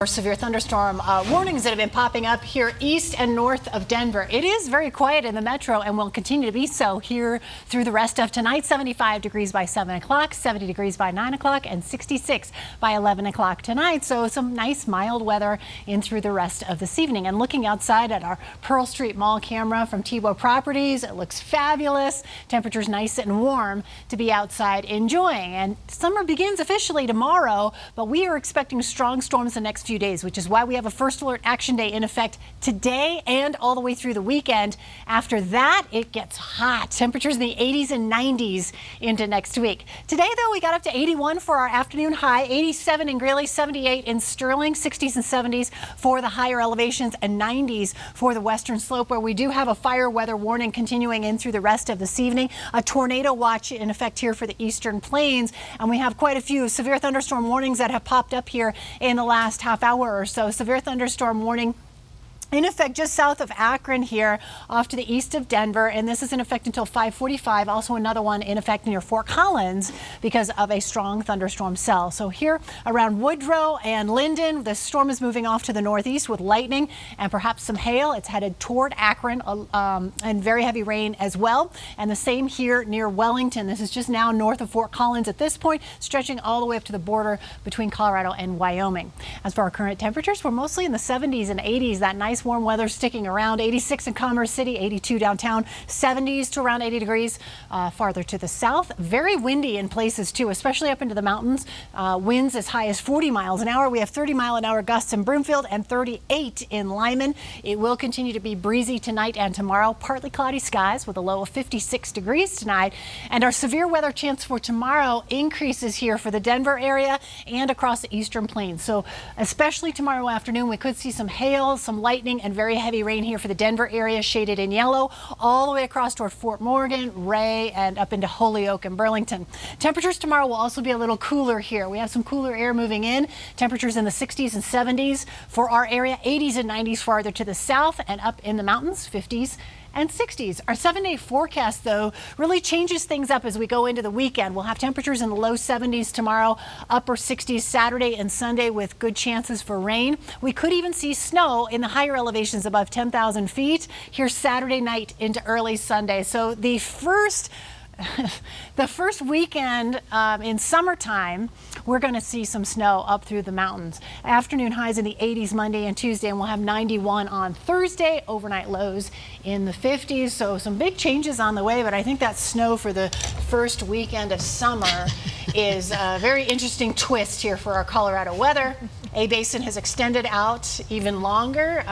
Severe thunderstorm warnings that have been popping up here east and north of Denver. It is very quiet in the metro and will continue to be so here through the rest of tonight. 75 degrees by 7 o'clock, 70 degrees by 9 o'clock, and 66 by 11 o'clock tonight. So some nice mild weather in through the rest of this evening. And looking outside at our Pearl Street Mall camera from Tebow Properties, it looks fabulous. Temperatures nice and warm to be outside enjoying. And summer begins officially tomorrow, but we are expecting strong storms the next few days, which is why we have a first alert action day in effect today and all the way through the weekend. After that, it gets hot. Temperatures in the 80s and 90s into next week. Today, though, we got up to 81 for our afternoon high, 87 in Greeley, 78 in Sterling, 60s and 70s for the higher elevations, and 90s for the western slope, where we do have a fire weather warning continuing in through the rest of this evening. A tornado watch in effect here for the eastern plains, and we have quite a few severe thunderstorm warnings that have popped up here in the last half hour or so. Severe thunderstorm warning in effect just south of Akron here off to the east of Denver, and this is in effect until 5:45. Also another one in effect near Fort Collins because of a strong thunderstorm cell. So here around Woodrow and Linden, the storm is moving off to the northeast with lightning and perhaps some hail. It's headed toward Akron and very heavy rain as well. And the same here near Wellington. This is just now north of Fort Collins at this point, stretching all the way up to the border between Colorado and Wyoming. As for our current temperatures, we're mostly in the 70s and 80s. That nice warm weather sticking around. 86 in Commerce City, 82 downtown, 70s to around 80 degrees farther to the south. Very windy in places too, especially up into the mountains. Winds as high as 40 miles an hour. We have 30-mile-an-hour gusts in Broomfield and 38 in Lyman. It will continue to be breezy tonight and tomorrow. Partly cloudy skies with a low of 56 degrees tonight. And our severe weather chance for tomorrow increases here for the Denver area and across the eastern plains. So especially tomorrow afternoon, we could see some hail, some lightning, and very heavy rain here for the Denver area, shaded in yellow, all the way across toward Fort Morgan, Ray, and up into Holyoke and Burlington. Temperatures tomorrow will also be a little cooler here. We have some cooler air moving in. Temperatures in the 60s and 70s for our area, 80s and 90s farther to the south, and up in the mountains, 50s and 60s. Our 7-day forecast, though, really changes things up as we go into the weekend. We'll have temperatures in the low 70s tomorrow, upper 60s Saturday and Sunday with good chances for rain. We could even see snow in the higher elevations above 10,000 feet here Saturday night into early Sunday. So the first weekend in summertime, we're going to see some snow up through the mountains. Afternoon highs in the 80s Monday and Tuesday, and we'll have 91 on Thursday. Overnight lows in the 50s. So some big changes on the way, but I think that snow for the first weekend of summer is a very interesting twist here for our Colorado weather. A basin has extended out even longer.